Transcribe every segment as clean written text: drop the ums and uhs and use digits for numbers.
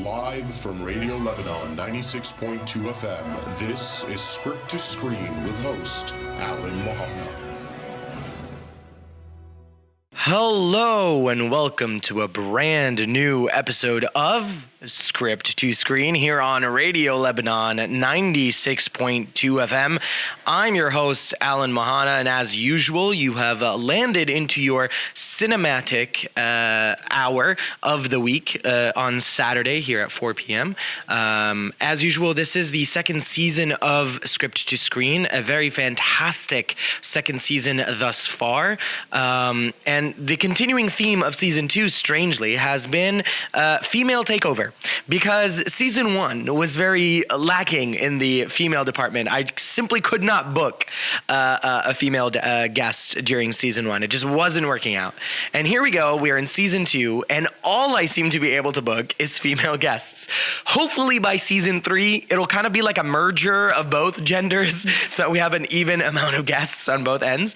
Live from Radio Lebanon 96.2 FM, this is Script to Screen with host Alan Mehanna. Hello and welcome to a brand new episode of Script to Screen here on Radio Lebanon 96.2 FM. I'm your host, Alan Mehanna, and as usual, you have landed into your cinematic hour of the week on Saturday here at 4 p.m. As usual, this is the second season of Script to Screen, a very fantastic second season thus far. And the continuing theme of season 2, strangely, has been female takeover. Because season 1 was very lacking in the female department. I simply could not book a female guest during season 1. It just wasn't working out. And here we go. We are in season 2, and all I seem to be able to book is female guests. Hopefully by season 3, it'll kind of be like a merger of both genders, so that we have an even amount of guests on both ends.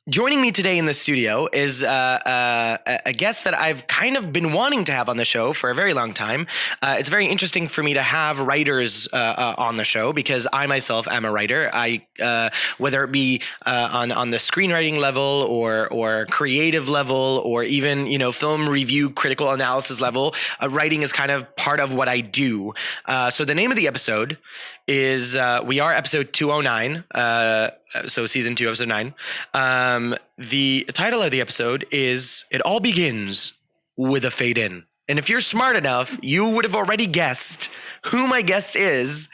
Joining me today in the studio is a guest that I've kind of been wanting to have on the show for a very long time. It's very interesting for me to have writers on the show because I myself am a writer. Whether it be on the screenwriting level or creative level or even film review critical analysis level, writing is kind of part of what I do. So the name of the episode is we are episode 209. So season 2, episode 9. The title of the episode is It All Begins with a Fade In. And if you're smart enough, you would have already guessed who my guest is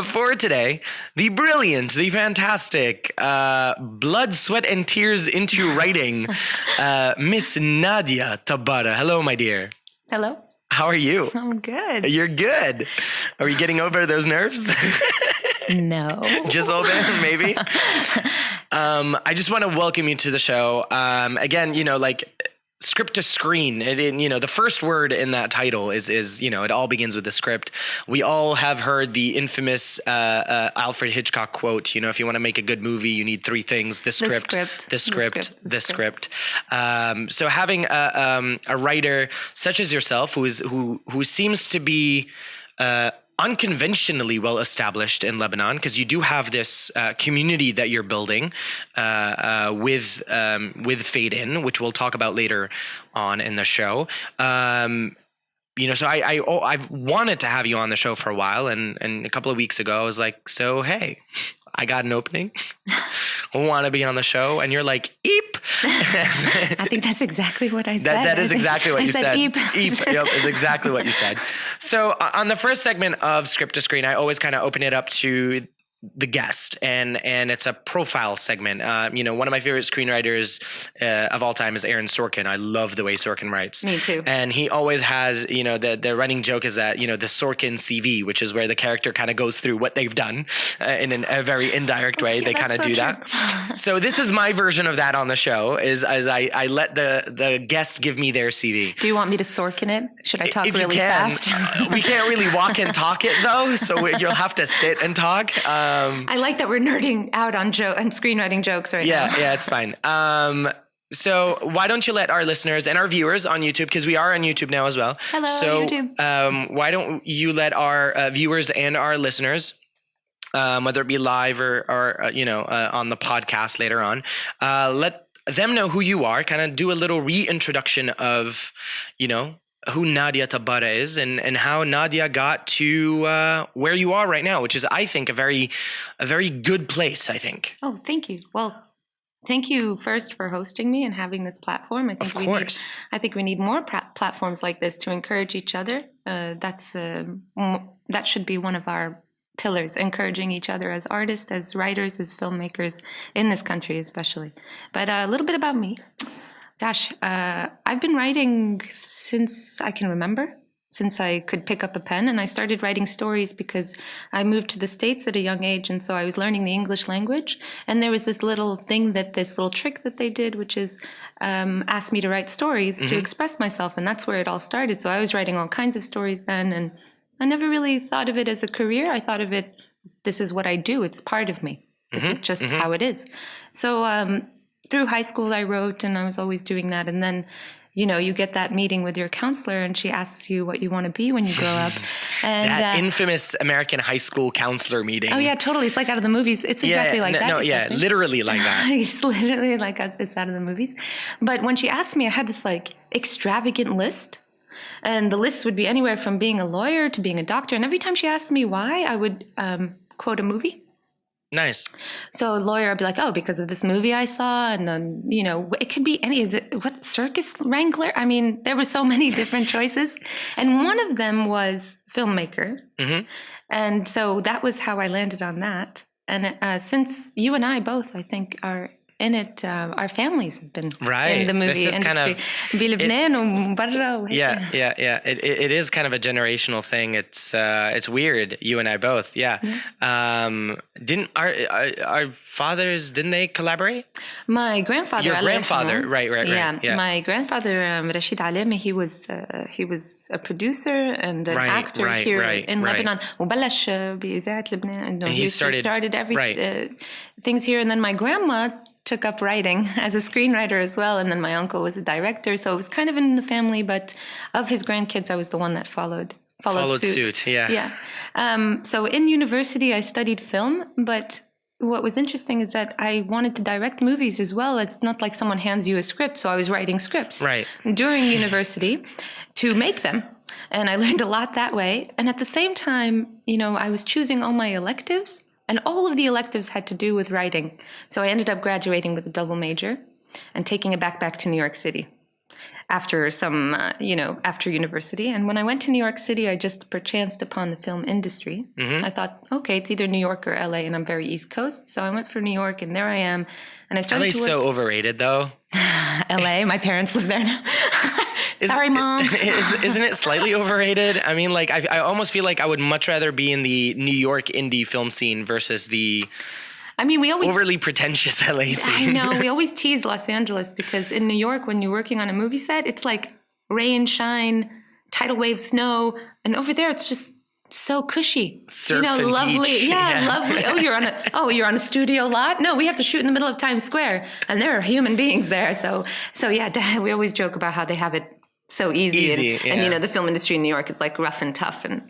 for today. The brilliant, the fantastic, blood, sweat, and tears into writing, Miss Nadia Tabbara. Hello, my dear. Hello. How are you? I'm good. You're good. Are you getting over those nerves? No. Just a little bit, maybe. I just want to welcome you to the show. Again, Script to Screen. The first word in that title is it all begins with the script. We all have heard the infamous Alfred Hitchcock quote. If you want to make a good movie, you need 3 things: the script, the script. So having a writer such as yourself, who seems to be unconventionally well established in Lebanon, because you do have this community that you're building with Fade In, which we'll talk about later on in the show. So I've wanted to have you on the show for a while, and a couple of weeks ago I was like, so hey, I got an opening. Want to be on the show? And you're like, eep. I think that's exactly what I said. That is exactly what you said. Eep. Eep. Yep, is exactly what you said. So on the first segment of Script to Screen, I always kind of open it up to the guest, and it's a profile segment. One of my favorite screenwriters of all time is Aaron Sorkin. I love the way Sorkin writes. Me too. And he always has, the running joke is that, the Sorkin CV, which is where the character kind of goes through what they've done in a very indirect way. They kind of do that. So this is my version of that on the show, is as I let the guest give me their CV. Do you want me to Sorkin it? Should I talk really fast? We can't really walk and talk it though, so you'll have to sit and talk. I like that we're nerding out on screenwriting jokes right now. Yeah, it's fine. So why don't you let our listeners and our viewers on YouTube, because we are on YouTube now as well. Hello, YouTube. Why don't you let our viewers and our listeners, whether it be live or on the podcast later on, let them know who you are, kind of do a little reintroduction of, who Nadia Tabbara is and how Nadia got to where you are right now, which is, I think, a very good place, I think. Oh, thank you. Well, thank you first for hosting me and having this platform. I think we need more platforms like this to encourage each other. That should be one of our pillars, encouraging each other as artists, as writers, as filmmakers in this country especially. But a little bit about me. Gosh, I've been writing since I can remember, since I could pick up a pen. And I started writing stories because I moved to the States at a young age. And so I was learning the English language. And there was this little trick that they did, which is ask me to write stories to express myself. And that's where it all started. So I was writing all kinds of stories then. And I never really thought of it as a career. I thought of it, this is what I do. It's part of me. This is just how it is. So through high school, I wrote, and I was always doing that. And then, you get that meeting with your counselor and she asks you what you want to be when you grow up. And that infamous American high school counselor meeting. Oh yeah, totally. It's like out of the movies. It's exactly like that. No, yeah, literally like that. It's literally like it's out of the movies. But when she asked me, I had this like extravagant list. And the list would be anywhere from being a lawyer to being a doctor. And every time she asked me why, I would quote a movie. Nice. So a lawyer, I'd be like, oh, because of this movie I saw. And then, it could be what circus wrangler? I mean, there were so many different choices. And one of them was filmmaker. Mm-hmm. And so that was how I landed on that. And since you and I both, I think, are in it, our families have been in the movie industry. Kind of, it is kind of a generational thing. It's weird. You and I both, yeah. Didn't our fathers, didn't they collaborate? My grandfather. Your grandfather, right. Yeah, my grandfather Rashid Alemi, he was a producer and an actor here in Lebanon. وبلش بإذاعة لبنان. And he started every things here, and then my grandma took up writing as a screenwriter as well, and then my uncle was a director, so it was kind of in the family. But of his grandkids, I was the one that followed suit. Yeah. So in university, I studied film, but what was interesting is that I wanted to direct movies as well. It's not like someone hands you a script, so I was writing scripts during university to make them. And I learned a lot that way. And at the same time, I was choosing all my electives. And all of the electives had to do with writing. So I ended up graduating with a double major and taking it back to New York City after after university. And when I went to New York City, I just perchanced upon the film industry. Mm-hmm. I thought, okay, it's either New York or LA, and I'm very East Coast. So I went for New York, and there I am. And I started LA's so overrated, though. LA, my parents live there now. Sorry, Mom. Isn't it slightly overrated? I mean, like, I almost feel like I would much rather be in the New York indie film scene versus the we always overly pretentious LA scene. I know. We always tease Los Angeles because in New York, when you're working on a movie set, it's like rain, shine, tidal wave, snow. And over there, it's just so cushy. Surf and lovely. Beach. Yeah, lovely. You're on a studio lot? No, we have to shoot in the middle of Times Square. And there are human beings there. So yeah, we always joke about how they have it so easy. And the film industry in New York is like rough and tough, and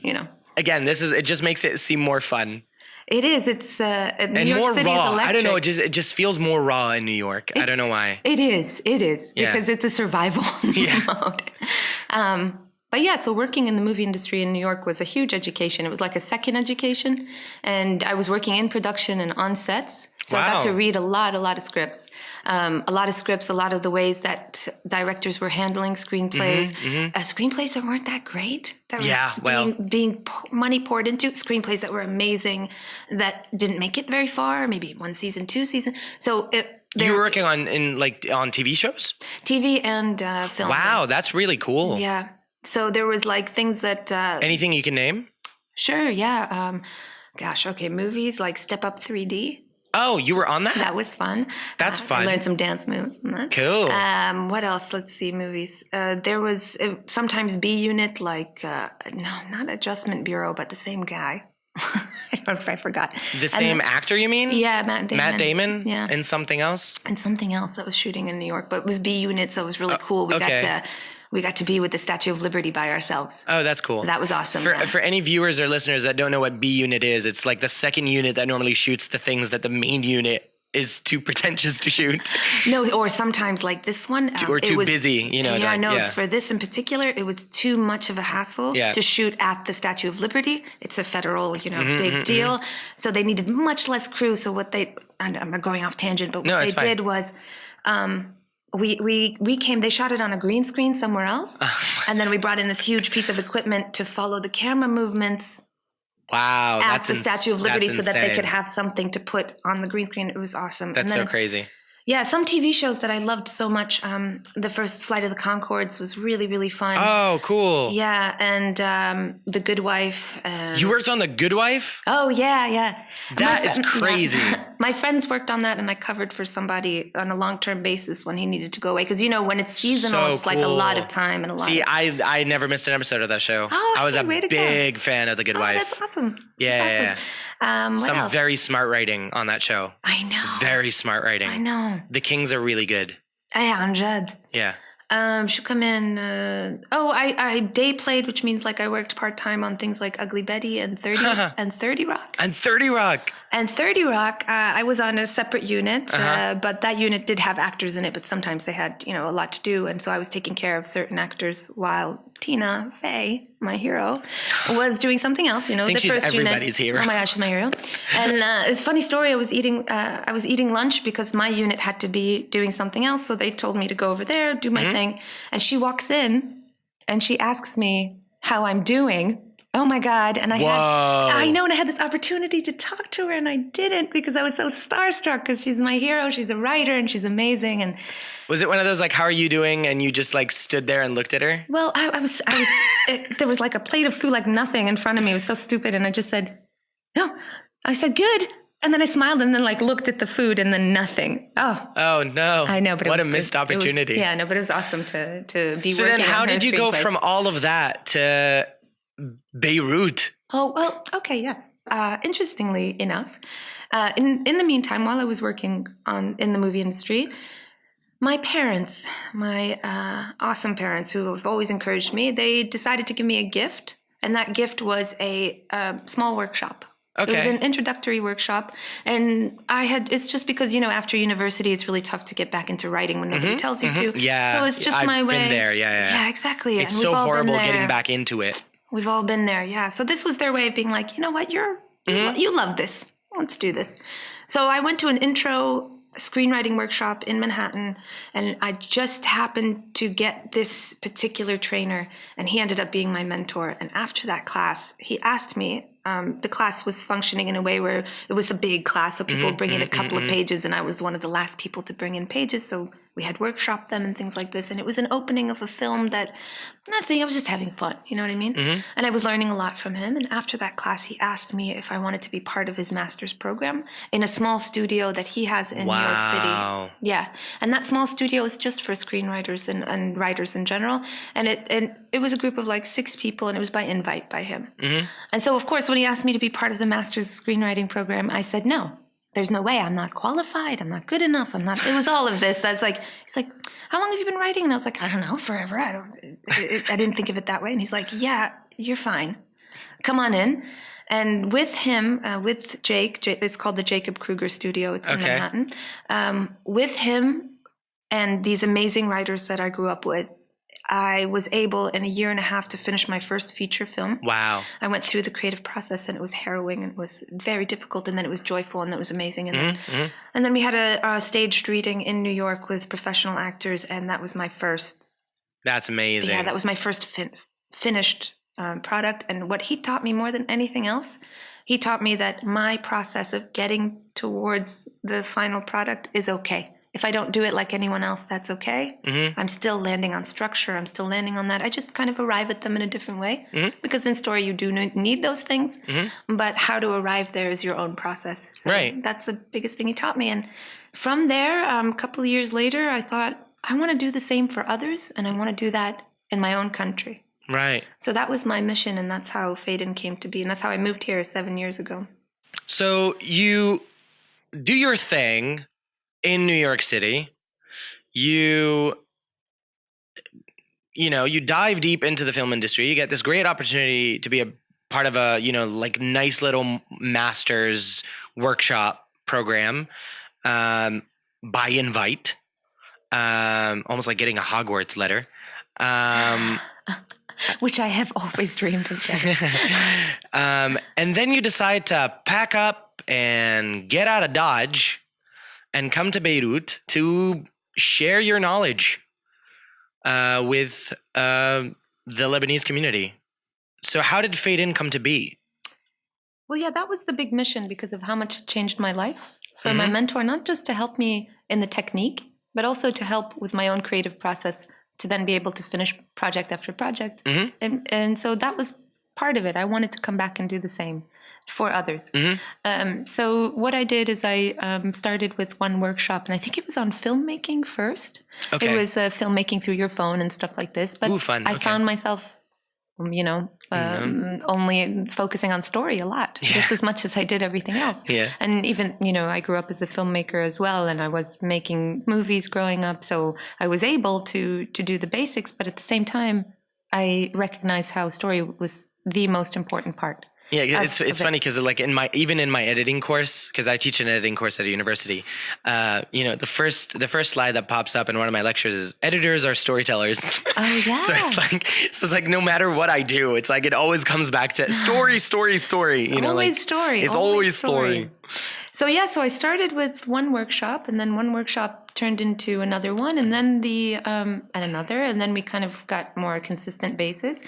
Again, it just makes it seem more fun. It is. It's New York more City raw. is I don't know. It just feels more raw in New York. I don't know why. It is because it's a survival mode. But yeah, so working in the movie industry in New York was a huge education. It was like a second education, and I was working in production and on sets. So I got to read a lot of scripts. A lot of the ways that directors were handling screenplays. Screenplays that weren't that great. That were being money poured into. Screenplays that were amazing that didn't make it very far. Maybe 1 season, 2 seasons. So you were working on TV shows? TV and film. Wow, that's really cool. Yeah. So there was like things that... anything you can name? Sure, yeah. Movies like Step Up 3D. Oh, you were on that? That was fun. That's fun. I learned some dance moves on that. Cool. What else? Let's see, movies. There was sometimes B Unit, like, no, not Adjustment Bureau, but the same guy. I forgot. The same actor, you mean? Yeah, Matt Damon. Matt Damon? Yeah. And something else? And something else that was shooting in New York, but it was B Unit, so it was really cool. We got to be with the Statue of Liberty by ourselves. Oh, that's cool. That was awesome. For any viewers or listeners that don't know what B Unit is, it's like the second unit that normally shoots the things that the main unit is too pretentious to shoot. No, or sometimes like this one. Or too busy, For this in particular, it was too much of a hassle to shoot at the Statue of Liberty. it's a federal, big deal. So they needed much less crew. So I'm going off tangent, but what they did was... We came, they shot it on a green screen somewhere else. And then we brought in this huge piece of equipment to follow the camera movements. Wow. At the Statue of Liberty so that they could have something to put on the green screen. It was awesome. That's so crazy. Yeah, some TV shows that I loved so much. The first Flight of the Conchords was really, really fun. Oh, cool. Yeah, and The Good Wife. You worked on The Good Wife? Oh, yeah. That is crazy. My friends worked on that, and I covered for somebody on a long-term basis when he needed to go away. Because, when it's seasonal, it's like a lot of time and a lot. See, I never missed an episode of that show. Oh, I was a big fan of The Good Wife. That's awesome. Yeah. Some very smart writing on that show. I know. Very smart writing. I know. The Kings are really good. Yeah, I'm Jed. Yeah. She'll come in. I day played, which means like I worked part-time on things like Ugly Betty and 30 and 30 Rock. And 30 Rock. And 30 Rock, I was on a separate unit, but that unit did have actors in it, but sometimes they had, a lot to do. And so I was taking care of certain actors while Tina Fey, my hero, was doing something else, I think she's everybody's hero. Oh my gosh, she's my hero. And it's a funny story. I was eating lunch because my unit had to be doing something else. So they told me to go over there, do my thing. And she walks in and she asks me how I'm doing. Oh my God. And I had this opportunity to talk to her and I didn't because I was so starstruck because she's my hero. She's a writer and she's amazing. And was it one of those like, how are you doing? And you just like stood there and looked at her? Well, I was there was like a plate of food, like nothing in front of me. It was so stupid. And I just said, no, I said, good. And then I smiled and then like looked at the food and then nothing. Oh no. I know, but what a missed opportunity. But it was awesome to be so working. So then how did you go screenplay. from all of that to Beirut? Oh, well, okay, yeah. Interestingly enough, in the meantime, while I was working in the movie industry, my parents, my awesome parents who have always encouraged me, they decided to give me a gift. And that gift was a small workshop. Okay. It was an introductory workshop. And it's just because, after university, it's really tough to get back into writing when nobody tells you to. Yeah. So it's just my way. I've been there, yeah. Yeah, exactly. It's so horrible getting back into it. We've all been there, yeah. So this was their way of being like, you know what, you love this. Let's do this. So I went to an intro screenwriting workshop in Manhattan, and I just happened to get this particular trainer, and he ended up being my mentor. And after that class, he asked me, the class was functioning in a way where it was a big class, so people would bring in a couple of pages, and I was one of the last people to bring in pages, so we had workshopped them and things like this. And it was an opening of a film I was just having fun, you know what I mean? And I was learning a lot from him. And after that class, he asked me if I wanted to be part of his master's program in a small studio that he has in New York City. Yeah. And that small studio is just for screenwriters and writers in general. And it was a group of like 6 people, and it was by invite by him. And so, of course, when he asked me to be part of the master's screenwriting program, I said no. There's no way. I'm not qualified. I'm not good enough. It was all of this. He's like, how long have you been writing? And I was like, I don't know, forever. I didn't think of it that way. And he's like, yeah, you're fine. Come on in. And with him, with Jake, it's called the Jacob Kruger Studio. It's in Manhattan. With him and these amazing writers that I grew up with, I was able in a year and a half to finish my first feature film. Wow. I went through the creative process, and it was harrowing, and it was very difficult, and then it was joyful, and it was amazing. And then we had a staged reading in New York with professional actors, and that was my first. That's amazing. Yeah, that was my first finished product. And what he taught me more than anything else, he taught me that my process of getting towards the final product is okay. If I don't do it like anyone else, that's okay. I'm still landing on structure. I'm still landing on that. I just kind of arrive at them in a different way because in story you do need those things, but how to arrive there is your own process. So that's the biggest thing he taught me. And from there, a couple of years later, I thought, I want to do the same for others, and I want to do that in my own country. Right. So that was my mission, and that's how Fade In came to be, and that's how I moved here 7 years ago. So you do your thing in New York City. You dive deep into the film industry. You get this great opportunity to be a part of a, nice little master's workshop program by invite, almost like getting a Hogwarts letter. Which I have always dreamed of getting. And then you decide to pack up and get out of Dodge and come to Beirut to share your knowledge with the Lebanese community. So how did Fade In come to be? Well, yeah, that was the big mission because of how much it changed my life. For my mentor, not just to help me in the technique, but also to help with my own creative process to then be able to finish project after project. And so that was part of it. I wanted to come back and do the same for others. So what I did is I started with one workshop, and I think it was on filmmaking first. It was filmmaking through your phone and stuff like this. But fun. I found myself only focusing on story a lot, just as much as I did everything else. Yeah. And even, I grew up as a filmmaker as well, and I was making movies growing up. So I was able to do the basics, but at the same time, I recognized how story was the most important part. Yeah, it's funny because like in my editing course, because I teach an editing course at a university, the first slide that pops up in one of my lectures is editors are storytellers. Oh yeah. So it's like no matter what I do, it's like it always comes back to story. It's always story. So so I started with one workshop, and then one workshop turned into another one, and then another, and then we kind of got more consistent basis.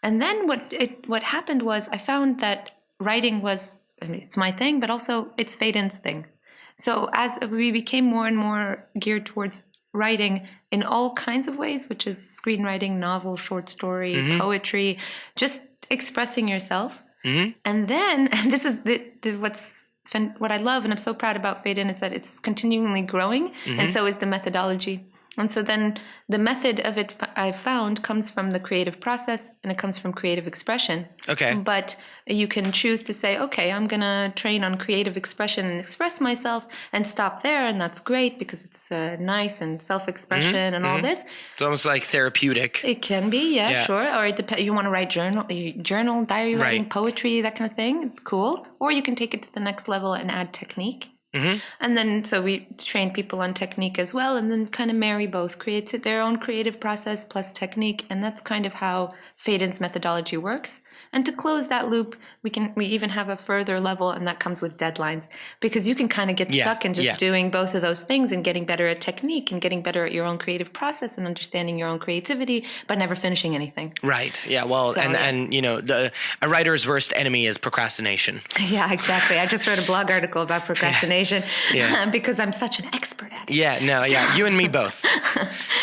And then what happened was I found that writing was, it's my thing, but also it's Fadin's thing. So as we became more and more geared towards writing in all kinds of ways, which is screenwriting, novel, short story, poetry, just expressing yourself. And then, and this is what I love and I'm so proud about Fadin is that it's continually growing, and so is the methodology. And so then the method of it I found comes from the creative process, and it comes from creative expression. Okay. But you can choose to say, okay, I'm going to train on creative expression and express myself and stop there. And that's great because it's nice and self-expression and all this. It's almost like therapeutic. It can be, yeah. Sure. Or you want to write journal, diary writing, poetry, that kind of thing. Cool. Or you can take it to the next level and add technique. And then, so we train people on technique as well, and then kind of marry both, create their own creative process plus technique. And that's kind of how Fadin's methodology works. And to close that loop, we even have a further level, and that comes with deadlines, because you can kind of get stuck in just doing both of those things and getting better at technique and getting better at your own creative process and understanding your own creativity, but never finishing anything. Right. Yeah. Well, so, and a writer's worst enemy is procrastination. Yeah, exactly. I just wrote a blog article about procrastination because I'm such an expert at it. Yeah. No. Yeah. You and me both.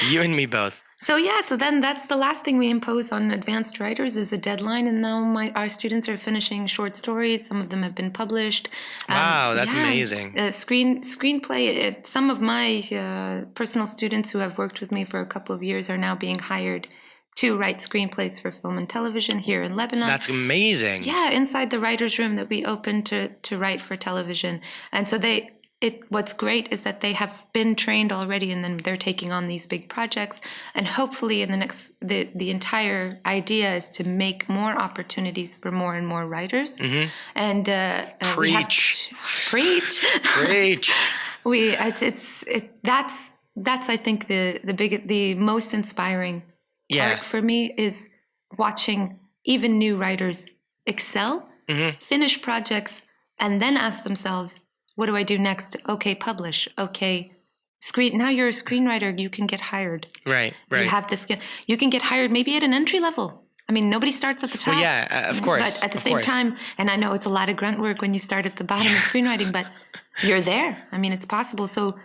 You and me both. So then that's the last thing we impose on advanced writers is a deadline. And now our students are finishing short stories. Some of them have been published. Wow, that's amazing. Screenplay. Some of my personal students who have worked with me for a couple of years are now being hired to write screenplays for film and television here in Lebanon. That's amazing. Yeah, inside the writer's room that we opened to write for television. And so what's great is that they have been trained already, and then they're taking on these big projects. And hopefully in the entire idea is to make more opportunities for more and more writers. And preach. That's I think the most inspiring part for me is watching even new writers excel, finish projects, and then ask themselves, what do I do next? Okay, publish. Okay, now you're a screenwriter. You can get hired. Right. You have this. You can get hired maybe at an entry level. I mean, nobody starts at the top. Well, yeah, of course. But at the same time, and I know it's a lot of grunt work when you start at the bottom of screenwriting, but you're there. I mean, it's possible. So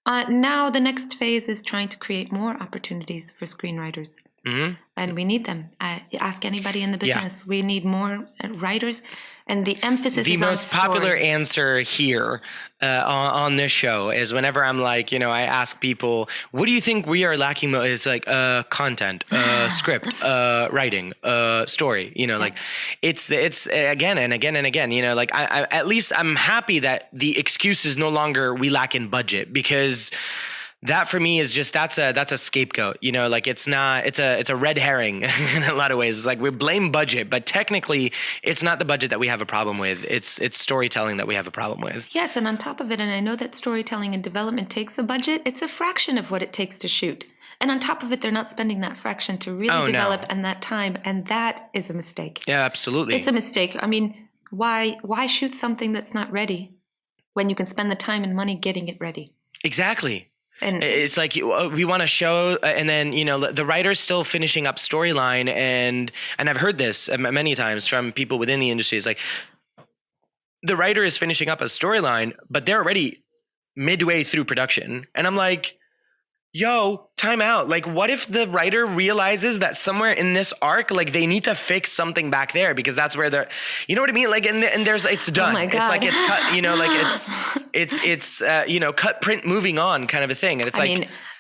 now the next phase is trying to create more opportunities for screenwriters. And we need them. Ask anybody in the business. We need more writers. And the emphasis is on the most popular answer here on this show is whenever I'm like, I ask people, what do you think we are lacking most? It's like content, script, writing, story. Like it's again and again and again. I at least I'm happy that the excuse is no longer we lack in budget, because that for me is just that's a scapegoat, like it's a red herring in a lot of ways. It's like we blame budget, but technically it's not the budget that we have a problem with. It's storytelling that we have a problem with. Yes, and on top of it, and I know that storytelling and development takes a budget, it's a fraction of what it takes to shoot. And on top of it, they're not spending that fraction to really develop and that time, and that is a mistake. Yeah, absolutely. It's a mistake. I mean, why shoot something that's not ready when you can spend the time and money getting it ready? Exactly. And it's like we want to show, and then the writer's still finishing up storyline, and I've heard this many times from people within the industry. It's like the writer is finishing up a storyline, but they're already midway through production, and I'm like, yo, time out. Like, what if the writer realizes that somewhere in this arc, like they need to fix something back there because that's where they're, you know what I mean? Like, and it's done. Oh my God. It's like, it's cut, like it's cut, print, moving on kind of a thing. And it's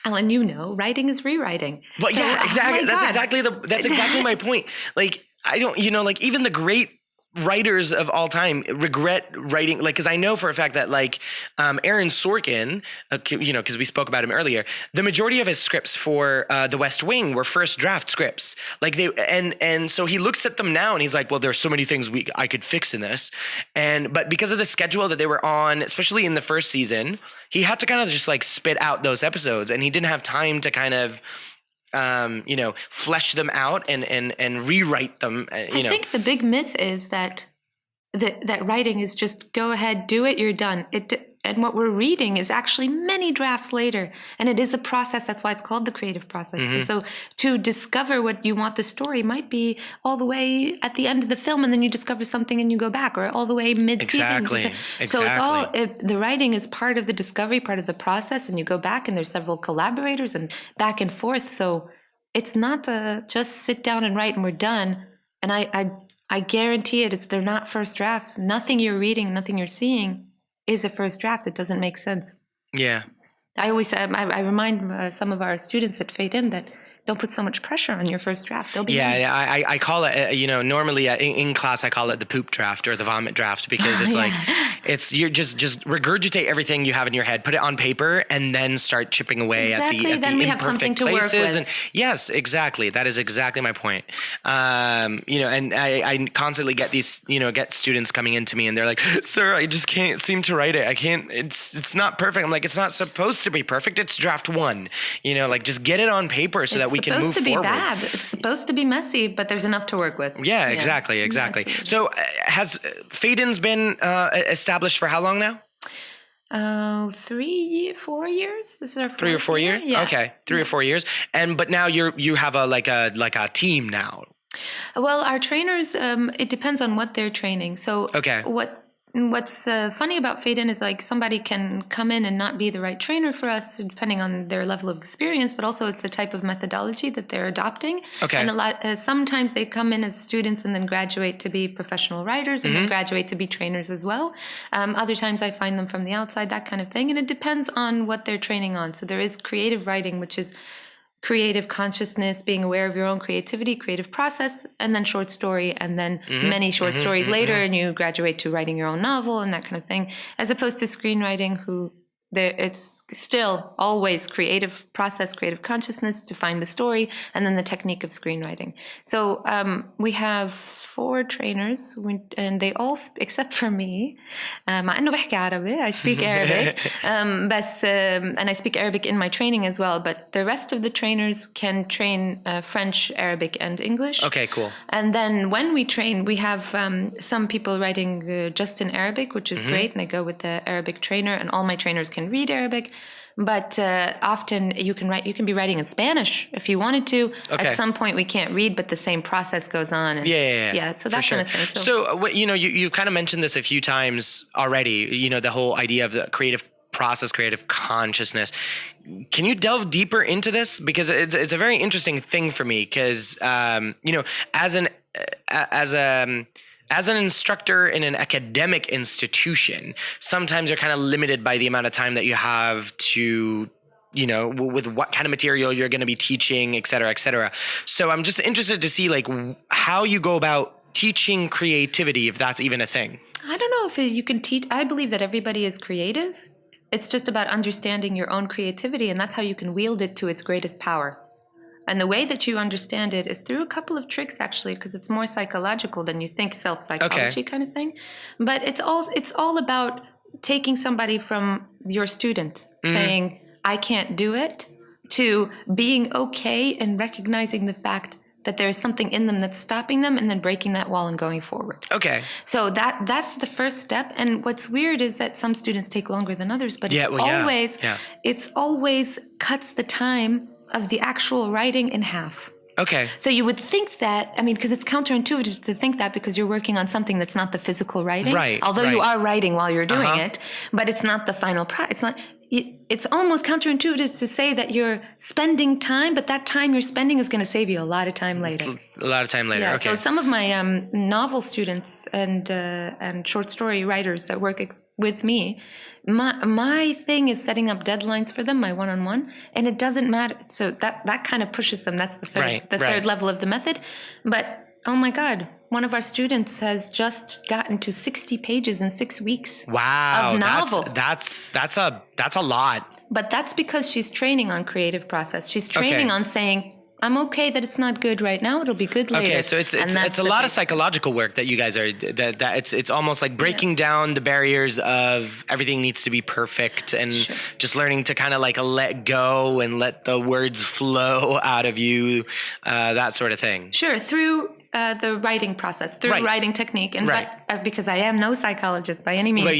Alan, writing is rewriting. But so, yeah, exactly. Oh That's exactly my point. Like, I don't, like even the great writers of all time regret writing, like, because I know for a fact that like Aaron Sorkin, because we spoke about him earlier, the majority of his scripts for The West Wing were first draft scripts. Like and so he looks at them now and he's like, well, there's so many things I could fix in this, but because of the schedule that they were on, especially in the first season, he had to kind of just like spit out those episodes, and he didn't have time to kind of flesh them out and rewrite them. I think the big myth is that writing is just go ahead, do it, you're done. And what we're reading is actually many drafts later, and it is a process. That's why it's called the creative process. Mm-hmm. And so to discover what you want the story might be all the way at the end of the film, and then you discover something and you go back, or all the way mid-season. Exactly. So the writing is part of the discovery, part of the process, and you go back and there's several collaborators and back and forth. So it's not just sit down and write and we're done. And I guarantee they're not first drafts. Nothing you're reading, nothing you're seeing is a first draft. It doesn't make sense. Yeah. I always I remind some of our students at Fade In that don't put so much pressure on your first draft. They'll be I call it, normally in class I call it the poop draft or the vomit draft, because it's like, you're just regurgitate everything you have in your head, put it on paper, and then start chipping away at the imperfect places. And yes, exactly. That is exactly my point. And I constantly get these, get students coming into me and they're like, sir, I just can't seem to write it. I can't, it's not perfect. I'm like, it's not supposed to be perfect. It's draft one, like just get it on paper so that we can move forward. It's supposed to be bad. It's supposed to be messy, but there's enough to work with. Yeah, exactly. Absolutely. So has Fade In's been established for how long now? 3, 4 years. This is our 3 or 4 years? Yeah. Okay, 3 or 4 years. But now you have a team now. Well, our trainers, it depends on what they're training. So okay. What's funny about Fade In is like somebody can come in and not be the right trainer for us depending on their level of experience, but also it's the type of methodology that they're adopting. Okay. And sometimes they come in as students and then graduate to be professional writers and then graduate to be trainers as well. Other times I find them from the outside, that kind of thing. And it depends on what they're training on. So there is creative writing, which is creative consciousness, being aware of your own creativity, creative process, and then short story, and then many short stories later, and you graduate to writing your own novel and that kind of thing, as opposed to screenwriting, it's still always creative process, creative consciousness to find the story, and then the technique of screenwriting. So we have 4 trainers, and they all, except for me, مع إنه بحكي عربي, I speak Arabic, and I speak Arabic in my training as well, but the rest of the trainers can train French, Arabic, and English. Okay, cool. And then when we train, we have some people writing just in Arabic, which is great, and I go with the Arabic trainer, and all my trainers can read Arabic. But often you can be writing in Spanish if you wanted to. Okay. At some point we can't read, but the same process goes on. And yeah, so that kind of thing. So you kind of mentioned this a few times already, the whole idea of the creative process, creative consciousness. Can you delve deeper into this? Because it's a very interesting thing for me, because, as an instructor in an academic institution, sometimes you're kind of limited by the amount of time that you have to, with what kind of material you're going to be teaching, et cetera, et cetera. So I'm just interested to see like how you go about teaching creativity, if that's even a thing. I don't know if you can teach. I believe that everybody is creative. It's just about understanding your own creativity, and that's how you can wield it to its greatest power. And the way that you understand it is through a couple of tricks, actually, because it's more psychological than you think, self-psychology kind of thing. But it's all about taking somebody from your student saying, I can't do it, to being okay and recognizing the fact that there is something in them that's stopping them, and then breaking that wall and going forward. Okay. So that's the first step. And what's weird is that some students take longer than others, but it's always cuts the time of the actual writing in half. Okay. So you would think that, because it's counterintuitive to think that, because you're working on something that's not the physical writing. Right. Although you are writing while you're doing it, but it's not the final product. It's not. It's almost counterintuitive to say that you're spending time, but that time you're spending is going to save you a lot of time later. A lot of time later. Yeah. Okay. So some of my novel students and short story writers that work with me. My thing is setting up deadlines for them, my one-on-one, and it doesn't matter. So that kind of pushes them. That's the third level of the method. But oh my God, one of our students has just gotten to 60 pages in 6 weeks. Wow, of novel. That's a lot. But that's because she's training on creative process. She's training on saying, I'm okay that it's not good right now. It'll be good later. Okay, so it's a lot of psychological work that you guys are. That it's almost like breaking down the barriers of everything needs to be perfect, and just learning to kind of like let go and let the words flow out of you, that sort of thing. Sure, through the writing process, through writing technique, and but, because I am no psychologist by any means.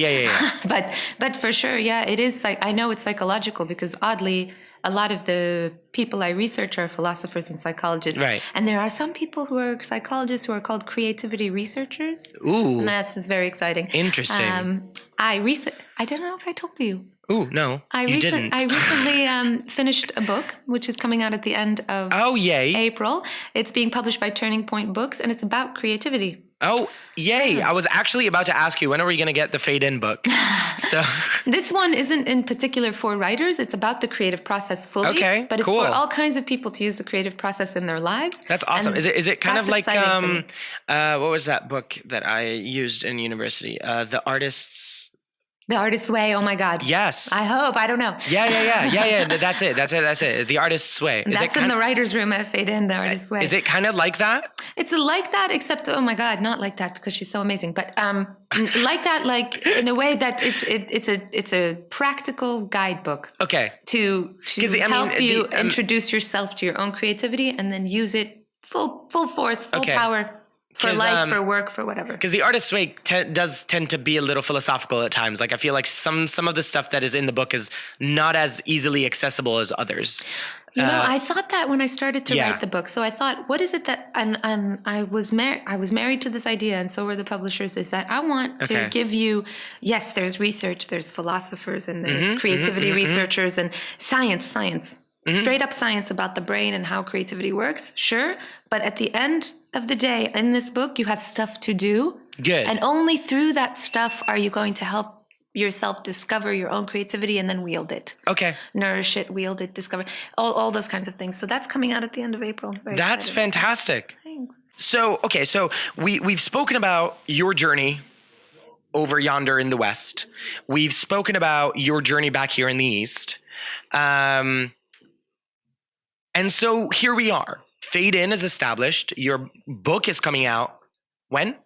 But but for sure, it is. I know it's psychological because oddly, a lot of the people I research are philosophers and psychologists. Right. And there are some people who are psychologists who are called creativity researchers. Ooh. And that's very exciting. Interesting. I don't know if I told you. Ooh, no, you didn't. I recently finished a book, which is coming out at the end of April. It's being published by Turning Point Books, and it's about creativity. Oh, yay. I was actually about to ask you, when are we going to get the Fade In book? So this one isn't in particular for writers. It's about the creative process fully. Okay, but it's for all kinds of people to use the creative process in their lives. That's awesome. Is it kind of like, what was that book that I used in university? The Artist's Way. Oh my God. Yes. I hope. I don't know. Yeah. That's it. The Artist's Way. That's in the writer's room at Fade In, the Artist's Way. Is it kind of like that? It's like that, except, oh my God, not like that because she's so amazing. But like that, like in a way that it's a practical guidebook. Okay. To help you introduce yourself to your own creativity and then use it full force, full power. For life, for work, for whatever. Because the Artist's Way does tend to be a little philosophical at times. Like I feel like some of the stuff that is in the book is not as easily accessible as others. I thought that when I started to write the book. So I thought, what is it that, and I was married to this idea, and so were the publishers, is that I want to give you, yes, there's research, there's philosophers, and there's creativity researchers, and science. Straight up science about the brain and how creativity works, sure. But at the end of the day, in this book, you have stuff to do. Good. And only through that stuff are you going to help yourself discover your own creativity and then wield it. Okay. Nourish it, wield it, discover, all those kinds of things. So that's coming out at the end of April. That's fantastic. Thanks. So, we've spoken about your journey over yonder in the West. We've spoken about your journey back here in the East. And so here we are. Fade In is established. Your book is coming out when?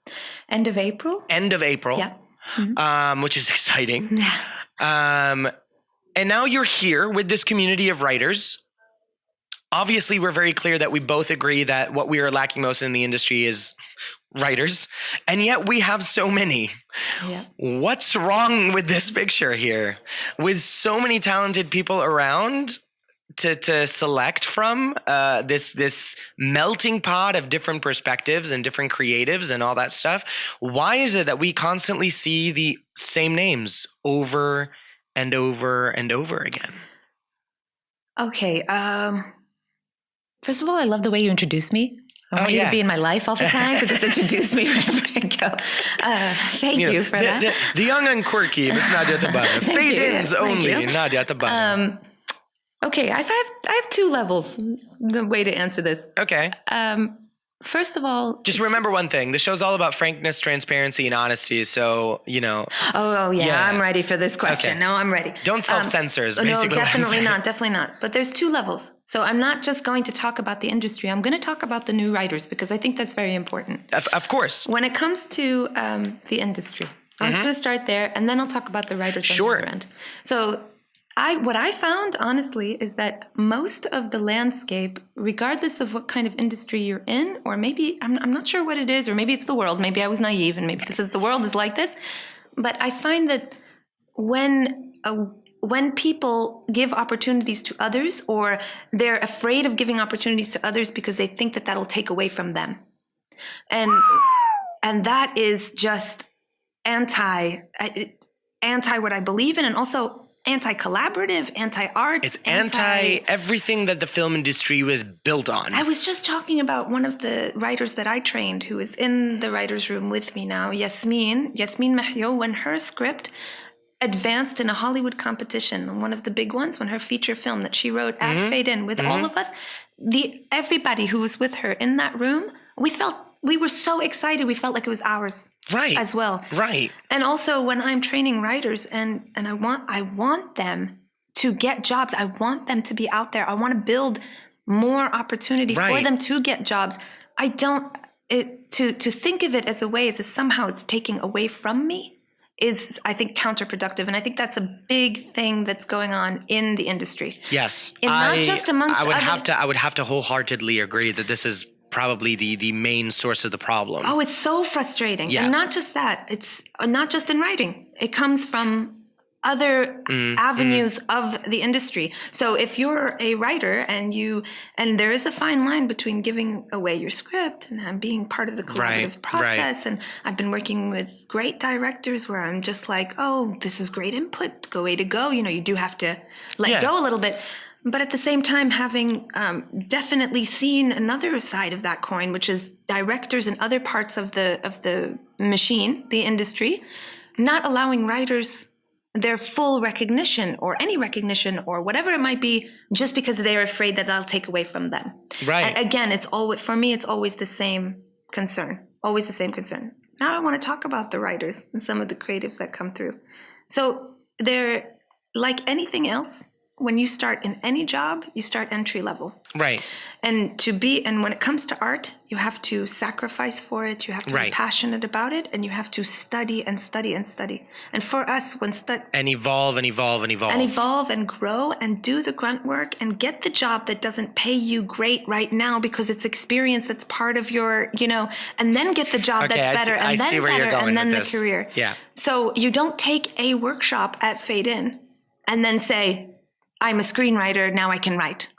End of April. Yeah. Mm-hmm. Which is exciting. Yeah. And now you're here with this community of writers. Obviously, we're very clear that we both agree that what we are lacking most in the industry is writers. And yet we have so many. Yeah. What's wrong with this picture here? With so many talented people around, to select from this melting pot of different perspectives and different creatives and all that stuff. Why is it that we constantly see the same names over and over and over again? Okay. First of all, I love the way you introduce me. I want you to be in my life all the time, so just introduce me wherever I go. Thank you for that. The young and quirky Miss Nadia Tabata. Fade-ins only, Nadia Tabata. Okay, I have two levels, the way to answer this. Okay. First of all... Just remember one thing. The show's all about frankness, transparency, and honesty, so, Oh, yeah, I'm ready for this question. Okay. No, I'm ready. Don't self-censor is basically No, definitely not. But there's two levels. So I'm not just going to talk about the industry. I'm going to talk about the new writers, because I think that's very important. Of course. When it comes to the industry, I'm just going to start there, and then I'll talk about the writers on the other end. So... what I found, honestly, is that most of the landscape, regardless of what kind of industry you're in, or maybe, I'm not sure what it is, or maybe it's the world, maybe I was naive, and maybe the world is like this, but I find that when people give opportunities to others, or they're afraid of giving opportunities to others because they think that that'll take away from them. And that is just anti what I believe in, and also anti-collaborative, anti-art. It's everything that the film industry was built on. I was just talking about one of the writers that I trained who is in the writer's room with me now, Yasmin Mahyo, when her script advanced in a Hollywood competition, one of the big ones, when her feature film that she wrote at Fade In with all of us, everybody who was with her in that room, we were so excited. We felt like it was ours. Right. As well. Right. And also when I'm training writers and I want them to get jobs. I want them to be out there. I want to build more opportunity for them to get jobs. I don't to think of it as a way as if somehow it's taking away from me is, I think, counterproductive. And I think that's a big thing that's going on in the industry. Yes. And not just amongst I would have to wholeheartedly agree that this is probably the main source of the problem. Oh, it's so frustrating. Yeah. And not just that. It's not just in writing. It comes from other avenues of the industry. So if you're a writer and there is a fine line between giving away your script and being part of the collaborative process. And I've been working with great directors where I'm just like, oh, this is great input. Way to go. You do have to let go a little bit. But at the same time, having definitely seen another side of that coin, which is directors in other parts of the machine, the industry, not allowing writers their full recognition or any recognition or whatever it might be, just because they're afraid that that'll take away from them. Right. And again, for me, it's always the same concern. Always the same concern. Now I want to talk about the writers and some of the creatives that come through. So they're like anything else. When you start in any job, you start entry level. Right. And when it comes to art, you have to sacrifice for it. You have to be passionate about it, and you have to study and study and study. And for us, and evolve and grow and do the grunt work and get the job that doesn't pay you great right now because it's experience that's part of your, and then get the job that's better and then better and then the career. Yeah. So you don't take a workshop at Fade In and then say, I'm a screenwriter, now I can write.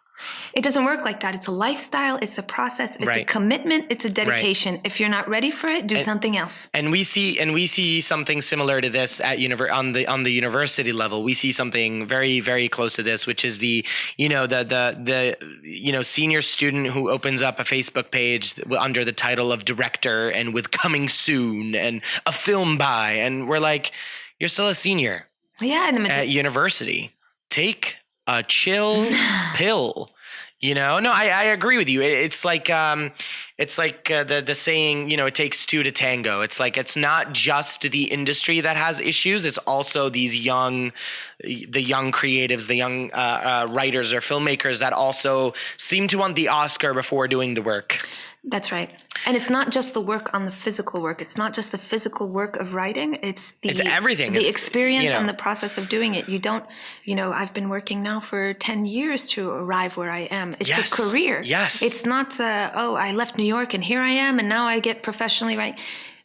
It doesn't work like that. It's a lifestyle, it's a process, it's a commitment, it's a dedication. If you're not ready for it, do something else. And we see something similar to this at on the university level. We see something very, very close to this, which is the senior student who opens up a Facebook page under the title of director and with coming soon and a film by, and we're like, you're still a senior at university. Take a chill pill, No, I agree with you. It's like the saying, it takes two to tango. It's like, it's not just the industry that has issues. It's also the young creatives, the young writers or filmmakers that also seem to want the Oscar before doing the work. That's right. And it's not just the work on the physical work. It's not just the physical work of writing. It's everything. The experience and the process of doing it. You don't, I've been working now for 10 years to arrive where I am. It's a career. Yes. It's not, I left New York and here I am and now I get professionally right.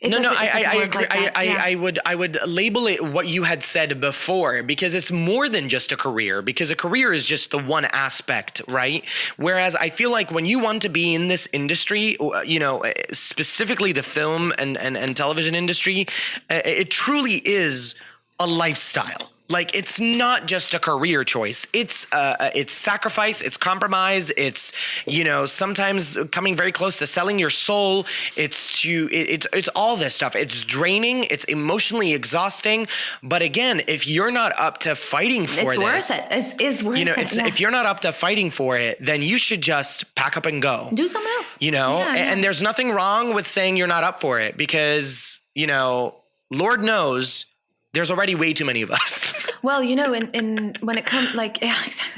I agree. Like I would label it what you had said before, because it's more than just a career, because a career is just the one aspect, right? Whereas I feel like when you want to be in this industry, specifically the film and television industry, it truly is a lifestyle. Like, it's not just a career choice. It's sacrifice, it's compromise, it's, sometimes coming very close to selling your soul. It's all this stuff. It's draining, it's emotionally exhausting. But again, if you're not up to fighting for this, it's worth it. It is worth it. If you're not up to fighting for it, then you should just pack up and go. Do something else. And there's nothing wrong with saying you're not up for it, because, Lord knows, there's already way too many of us. Well, when it comes,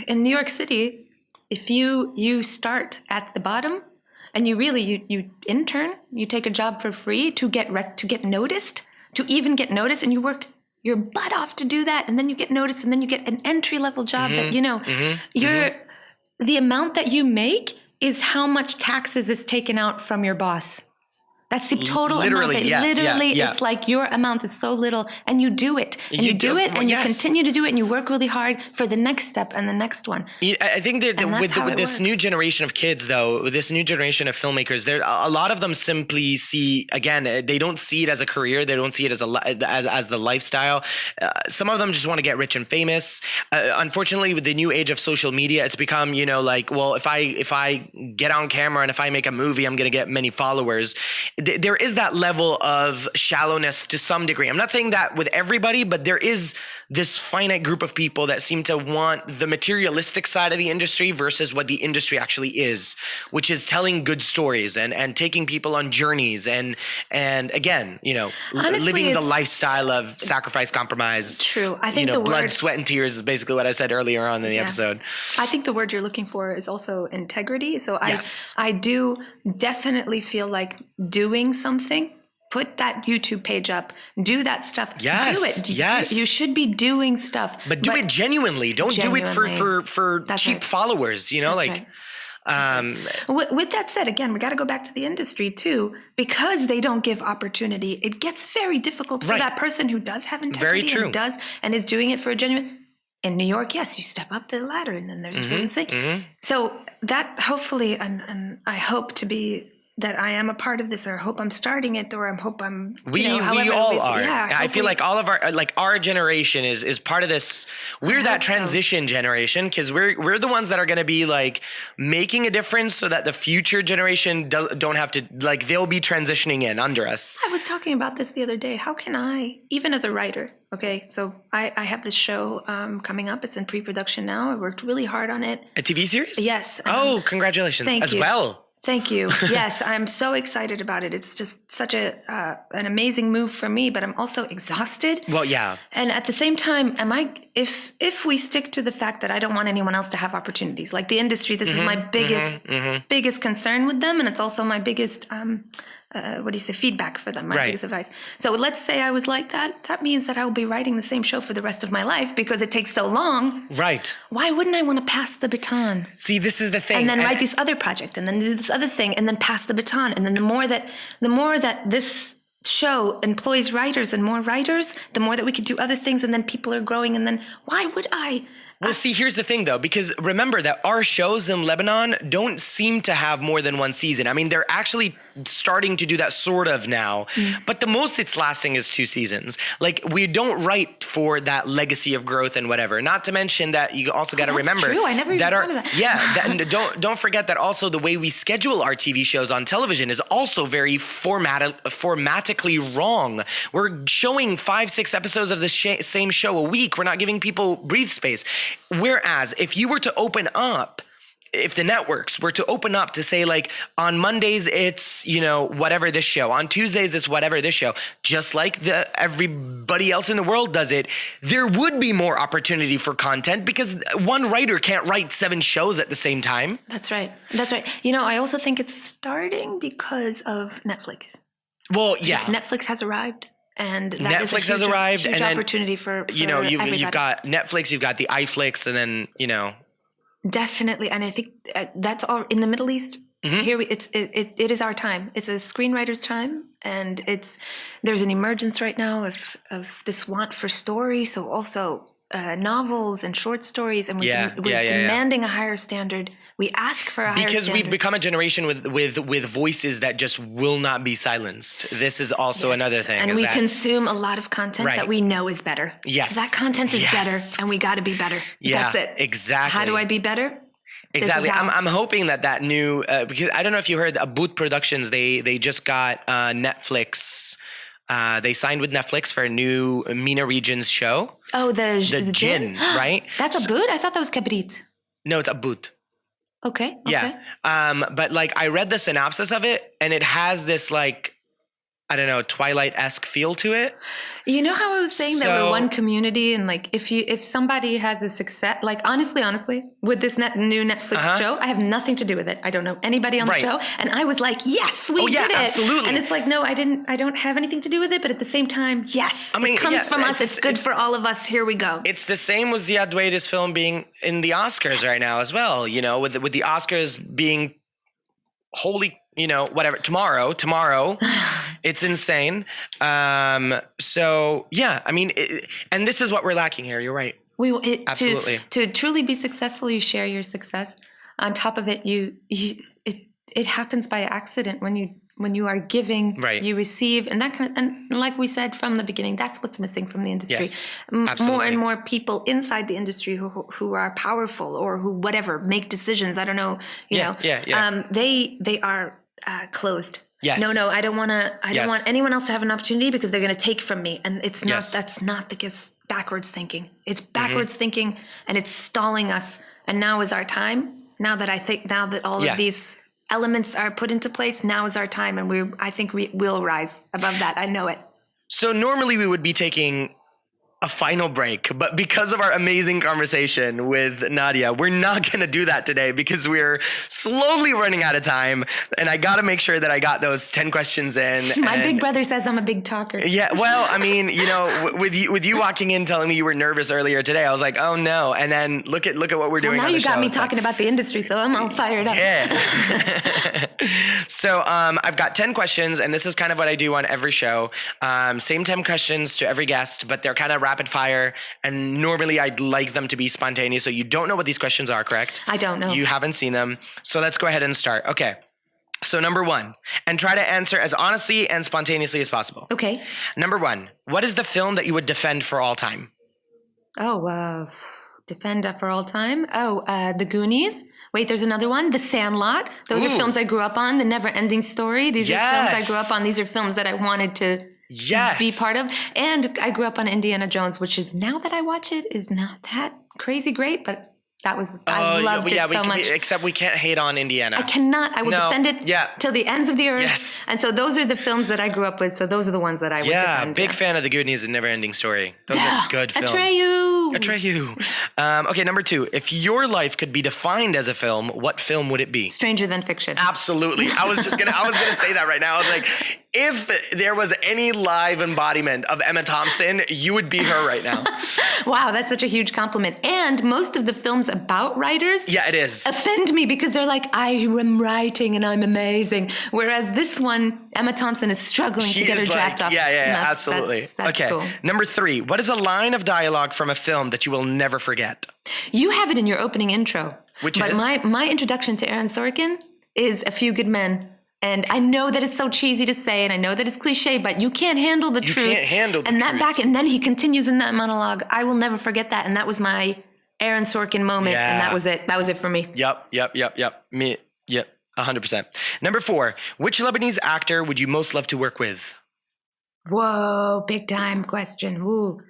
in New York City, if you start at the bottom and you intern, you take a job for free to get noticed, and you work your butt off to do that, and then you get noticed, and then you get an entry level job the amount that you make is how much taxes is taken out from your boss. That's the total literally, amount. Literally, yeah. it's like your amount is so little, and you do it, and you do it, and you continue to do it, and you work really hard for the next step and the next one. I think that with this new generation of kids, though, with this new generation of filmmakers, there a lot of them simply see, again, they don't see it as a career, they don't see it as as the lifestyle. Some of them just want to get rich and famous. Unfortunately, with the new age of social media, it's become, you know, like, well, if I get on camera and if I make a movie, I'm going to get many followers. There is that level of shallowness to some degree. I'm not saying that with everybody, but there is this finite group of people that seem to want the materialistic side of the industry versus what the industry actually is, which is telling good stories and taking people on journeys and again, you know, honestly, living the lifestyle of sacrifice, compromise. True. I think, you know, blood, sweat, and tears is basically what I said earlier on in the episode. I think the word you're looking for is also integrity. So I do definitely feel like doing something. Put that YouTube page up. Do that stuff. Yes. Do it. Yes. You should be doing stuff. But do it genuinely. Don't do it for cheap followers, you know, That's right. With that said, again, we got to go back to the industry too, because they don't give opportunity. It gets very difficult for that person who does have integrity and is doing it for a genuine. In New York, yes, you step up the ladder, and then there's a fluency. So that hopefully, and I hope to be that I am a part of this, or I hope I'm starting it, or I hope I'm. We all are. Yeah, I feel like all of our generation is part of this. We're that transition generation, because we're the ones that are going to be like making a difference, so that the future generation don't have to, like, they'll be transitioning in under us. I was talking about this the other day. How can I, even as a writer? Okay, so I have this show coming up. It's in pre-production now. I worked really hard on it. A TV series? Yes. Oh, congratulations! Thank you. Well. Thank you. Yes, I'm so excited about it. It's just such an amazing move for me, but I'm also exhausted. Well, yeah. And at the same time, if we stick to the fact that I don't want anyone else to have opportunities, like the industry, this is my biggest concern with them, and it's also my biggest feedback for them, my biggest advice. So let's say I was like that. That means that I will be writing the same show for the rest of my life because it takes so long. Right. Why wouldn't I want to pass the baton? See, this is the thing. And then write this other project, and then do this other thing, and then pass the baton. And then the more that this show employs writers and more writers, the more that we could do other things, and then people are growing. And then why would I? Well, see, here's the thing, though, because remember that our shows in Lebanon don't seem to have more than one season. I mean, they're actually starting to do that sort of now, but the most it's lasting is 2 seasons. Like, we don't write for that legacy of growth and whatever. Not to mention that you also got to remember true. I never even thought of that. Yeah, don't forget that also the way we schedule our TV shows on television is also very formatically wrong. We're showing 5-6 episodes of the same show a week. We're not giving people breathe space. Whereas if you were to open up, if the networks were to open up to say, like, on Mondays it's, you know, whatever this show, on Tuesdays it's whatever this show, just like everybody else in the world does it, there would be more opportunity for content because one writer can't write 7 shows at the same time. That's right. You know, I also think it's starting because of Netflix. Well, yeah. Netflix has arrived. And that Netflix has arrived, huge and then, opportunity for you know, you've everybody. got Netflix, you've got the iFlix, and then, you know, definitely. And I think that's all in the Middle East. Here, it is our time. It's a screenwriter's time, and there's an emergence right now of this want for story. So also novels and short stories, and we're demanding a higher standard. We ask for a higher standard. Because we've become a generation with voices that just will not be silenced. This is also another thing. And we consume a lot of content that we know is better. Yes. That content is better, and we got to be better. Yeah, that's it. Exactly. How do I be better? Exactly. I'm hoping that new, because I don't know if you heard, Boot Productions, they just got Netflix. They signed with Netflix for a new MENA regions show. Oh, the Jinn, right? That's a boot? I thought that was Kabrit. No, it's a boot. Okay. Yeah. But like I read the synopsis of it, and it has this, like, I don't know, Twilight-esque feel to it. You know how I was saying that we're one community, and like if somebody has a success, like honestly, with this new Netflix show, I have nothing to do with it. I don't know anybody on the show, and I was like, yes, we did it. Absolutely. And it's like, no, I don't have anything to do with it, but at the same time, yes, it comes from us. It's good for all of us. Here we go. It's the same with Ziad Douaida's film being in the Oscars right now as well. You know, with the Oscars being holy whatever. Tomorrow, it's insane. So yeah, I mean, and this is what we're lacking here. You're right. Absolutely. To truly be successful, you share your success. On top of it, it happens by accident when you are giving, right. You receive, and and like we said from the beginning, that's what's missing from the industry. Yes, more and more people inside the industry who are powerful or who whatever make decisions. I don't know, you know. They are closed. Yes. No, I don't want to. I don't want anyone else to have an opportunity because they're going to take from me, and it's not. Yes. That's not it's backwards thinking. It's backwards thinking, and it's stalling us. And now is our time. Now that all of these elements are put into place, now is our time, and I think we will rise above that. I know it. So normally we would be taking a final break, but because of our amazing conversation with Nadia, we're not going to do that today because we're slowly running out of time, and I got to make sure that I got those 10 questions in. My big brother says I'm a big talker. Yeah, well, I mean, with you walking in telling me you were nervous earlier today, I was like, oh no, and then look at what we're doing. Now on the you got show. me talking about the industry, so I'm all fired up. Yeah. So I've got 10 questions, and this is kind of what I do on every show. Same 10 questions to every guest, but they're kind of rapid fire, and normally I'd like them to be spontaneous. So you don't know what these questions are, correct? I don't know. You haven't seen them. So let's go ahead and start. Okay. So number 1, and try to answer as honestly and spontaneously as possible. Okay. Number 1, what is the film that you would defend for all time? Defend for all time? The Goonies. Wait, there's another one. The Sandlot. Those are films I grew up on. The Never Ending Story. These are films I grew up on. These are films that I wanted to be part of. And I grew up on Indiana Jones, which is, now that I watch it, is not that crazy great, but I loved it so much. Except we can't hate on Indiana. I cannot. I will defend it till the ends of the earth. Yes. And so those are the films that I grew up with. So those are the ones that I would defend. Big fan of The Goonies and Never Ending Story. Those are good films. Atreyu. Okay, number 2. If your life could be defined as a film, what film would it be? Stranger Than Fiction. Absolutely. I was gonna say that right now. I was like, if there was any live embodiment of Emma Thompson, you would be her right now. Wow, that's such a huge compliment. And most of the films about writers it is. offend me because they're like, I am writing and I'm amazing. Whereas this one, Emma Thompson is struggling to get her draft off. Yeah, absolutely. That's okay, cool. Number 3, what is a line of dialogue from a film that you will never forget? You have it in your opening intro. Which is? My introduction to Aaron Sorkin is A Few Good Men. And I know that it's so cheesy to say, and I know that it's cliche, but you can't handle the truth. You can't handle the truth. And then he continues in that monologue. I will never forget that. And that was my Aaron Sorkin moment. Yeah. And that was it. That was it for me. Yep. 100%. Number 4, which Lebanese actor would you most love to work with? Whoa, big time question. Ooh.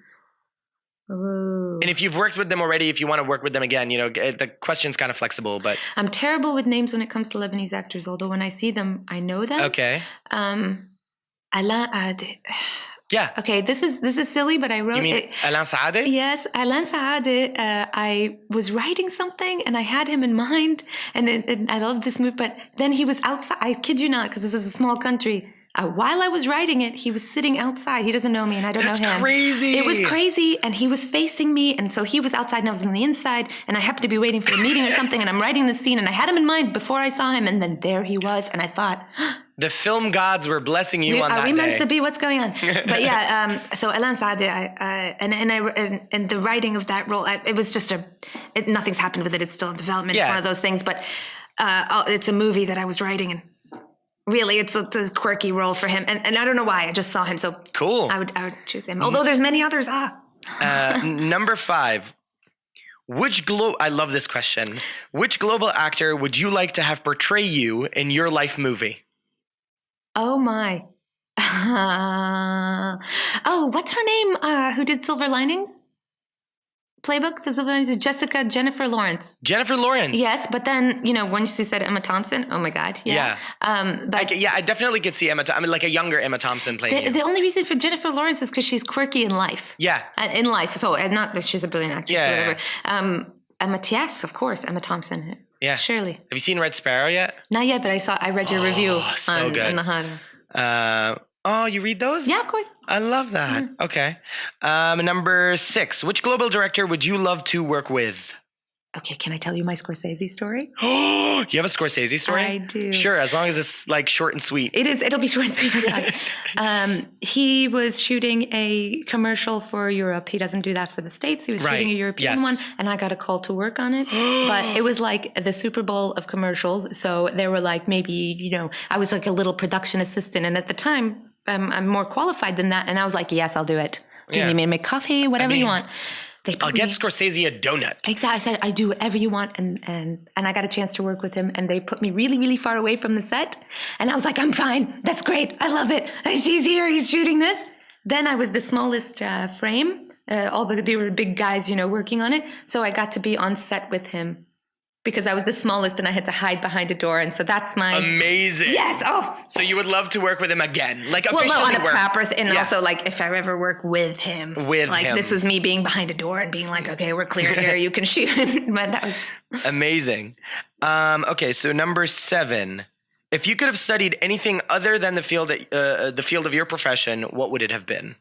And if you've worked with them already, if you want to work with them again, the question's kind of flexible, but I'm terrible with names when it comes to Lebanese actors, although when I see them, I know them. Okay. Yeah. Okay, this is silly, but I wrote it. You mean Alain Saadeh? Yes, Alain Saadeh. I was writing something and I had him in mind, and I loved this movie, but then he was outside. I kid you not, because this is a small country. While I was writing it, he was sitting outside. He doesn't know me, and I don't know him. That's crazy. It was crazy, and he was facing me, and so he was outside, and I was on the inside, and I happened to be waiting for a meeting or something, and I'm writing the scene, and I had him in mind before I saw him, and then there he was, and I thought, the film gods were blessing you on that day. Are we meant to be? What's going on? But yeah, so Alain Saadeh, and the writing of that role, it was just nothing's happened with it. It's still in development. It's one of those things, but it's a movie that I was writing, and really, it's a quirky role for him, and I don't know why. I just saw him, so cool. I would choose him. Although there's many others. Number 5. I love this question. Which global actor would you like to have portray you in your life movie? Oh my. What's her name? Who did Silver Linings? Playbook for Silver Linings? Jennifer Lawrence. Jennifer Lawrence. Yes, but then, once you said Emma Thompson, oh my God. Yeah. I definitely could see like a younger Emma Thompson playing the only reason for Jennifer Lawrence is because she's quirky in life. Yeah. In life. So, not that she's a brilliant actress or whatever. Yes, of course, Emma Thompson. Yeah. Surely. Have you seen Red Sparrow yet? Not yet, but I read your review on the Mehanna. Oh, you read those? Yeah, of course. I love that. Mm-hmm. Okay. Number 6. Which global director would you love to work with? Okay, can I tell you my Scorsese story? Oh, you have a Scorsese story? I do. Sure, as long as it's like short and sweet. It is. It'll be short and sweet. He was shooting a commercial for Europe. He doesn't do that for the States. He was shooting a European one, and I got a call to work on it. But it was like the Super Bowl of commercials. So there were like maybe, I was like a little production assistant. And at the time, I'm more qualified than that. And I was like, yes, I'll do it. Do you need me to make coffee? Whatever you want. I'll get Scorsese a donut. Exactly. I said, I do whatever you want. And I got a chance to work with him. And they put me really, really far away from the set. And I was like, I'm fine. That's great. I love it. He's here. He's shooting this. Then I was the smallest frame. They were big guys, working on it. So I got to be on set with him because I was the smallest and I had to hide behind a door. And so that's my... Amazing. Yes. Oh. So you would love to work with him again? Like officially on a proper and also like if I ever work with him. This was me being behind a door and being like, okay, we're clear here. You can shoot. But that was... Amazing. Okay, so number 7. If you could have studied anything other than the field of your profession, what would it have been?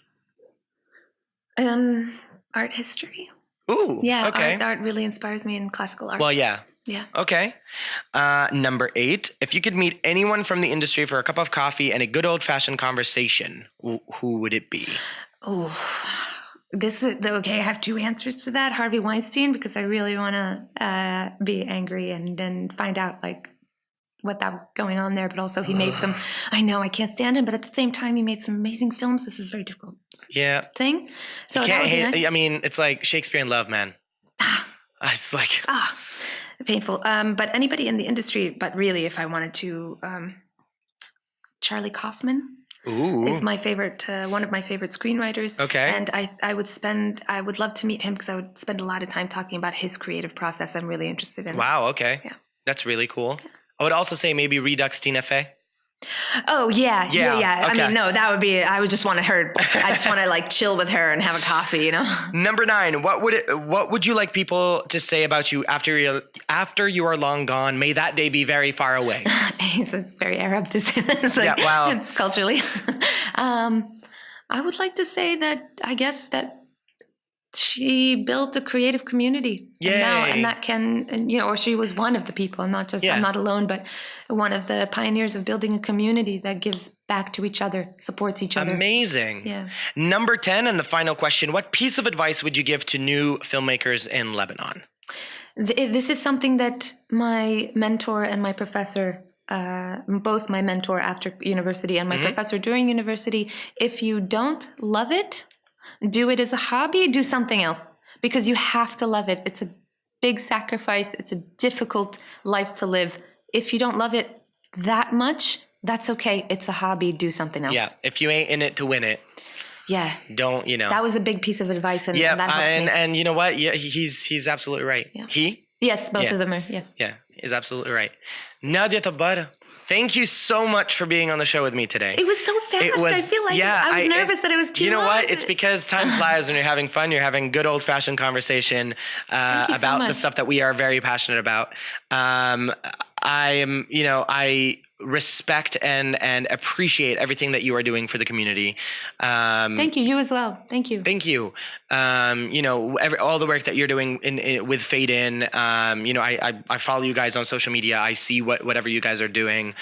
Art history. Ooh. Yeah. Okay. Art really inspires me in classical art. Well, yeah. Yeah. Okay. Number 8. If you could meet anyone from the industry for a cup of coffee and a good old-fashioned conversation, who would it be? Oh, this is okay. I have 2 answers to that. Harvey Weinstein, because I really want to be angry and then find out like what that was going on there. But also he made some. I know I can't stand him, but at the same time he made some amazing films. This is very difficult. Yeah. Thing. So you can't hate. Nice. I mean, it's like Shakespeare in Love, man. It's like painful. But anybody in the industry, but really, if I wanted to, Charlie Kaufman is my favorite, one of my favorite screenwriters. Okay. And I would love to meet him because I would spend a lot of time talking about his creative process. I'm really interested in. Wow. Okay. Yeah. That's really cool. I would also say maybe Redux Tina Fey. Oh, yeah. Okay. I mean, no, that would be, I would just want to I just want to like chill with her and have a coffee, Number 9, what would you like people to say about you after you are long gone? May that day be very far away. Thanks. It's very Arab to say that. It's like, wow. It's culturally. I would like to say that, I guess that she built a creative community. Yay. And that can, or she was one of the people. I'm not alone, but one of the pioneers of building a community that gives back to each other, supports each other. Amazing. Yeah. Number 10, and the final question, what piece of advice would you give to new filmmakers in Lebanon? This is something that my mentor and my professor, both my mentor after university and my professor during university, if you don't love it, do it as a hobby, do something else, because you have to love it. It's a big sacrifice. It's a difficult life to live. If you don't love it that much, that's okay. It's a hobby. Do something else. Yeah. If you ain't in it to win it. Yeah. Don't, That was a big piece of advice. And that helped me. And you know what? Yeah, he's absolutely right. Yeah. He? Yes, both of them are. Yeah. Yeah, is absolutely right. Nadia Tabbara, thank you so much for being on the show with me today. It was so fast. I feel like I was nervous that it was too long. You know what? It's because time flies when you're having fun. You're having good old-fashioned conversation about the stuff that we are very passionate about. I respect and appreciate everything that you are doing for the community. Thank you. You as well. Thank you. Thank you. All the work that you're doing with Fade In. I follow you guys on social media. I see whatever you guys are doing.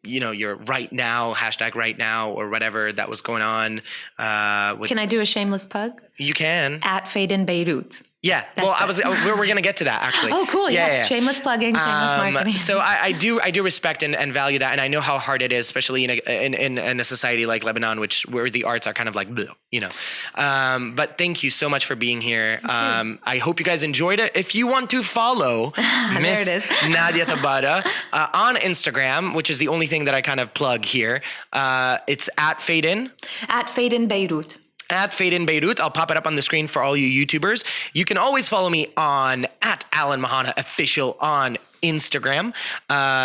Your right now, hashtag right now, or whatever that was going on. Can I do a shameless plug? You can. At Fade In Beirut. Yeah. We're going to get to that actually. Oh, cool. Yeah. Shameless plugging, shameless marketing. So I do respect and value that. And I know how hard it is, especially in a society like Lebanon, where the arts are kind of like, but thank you so much for being here. I hope you guys enjoyed it. If you want to follow Miss Nadia Tabata on Instagram, which is the only thing that I kind of plug here, it's at Fade In. At Fade In Beirut. At Fade In Beirut. I'll pop it up on the screen for all you YouTubers. You can always follow me on at Alan Mehanna Official on Instagram.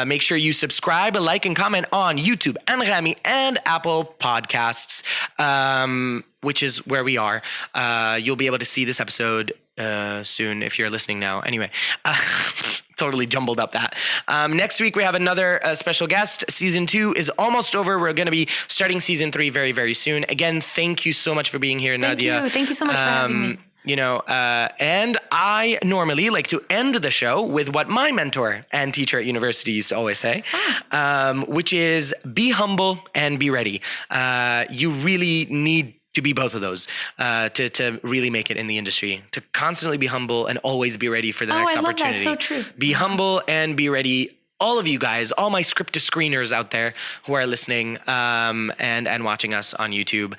Make sure you subscribe, like, and comment on YouTube, Anghami, and Apple Podcasts, which is where we are. You'll be able to see this episode soon if you're listening now. Anyway, totally jumbled up that. Next week, we have another special guest. Season 2 is almost over. We're going to be starting Season 3 very, very soon. Again, thank you so much for being here, Nadia. Thank you so much for having me. And I normally like to end the show with what my mentor and teacher at university used to always say, which is be humble and be ready. You really need to be both of those to really make it in the industry, to constantly be humble and always be ready for the next opportunity. That. So true. Be humble and be ready. All of you guys, all my script to screeners out there who are listening and watching us on YouTube.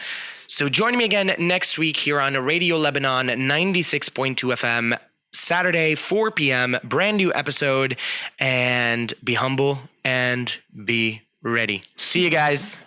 So join me again next week here on Radio Lebanon 96.2 FM, Saturday, 4 p.m., brand new episode, and be humble and be ready. See you guys.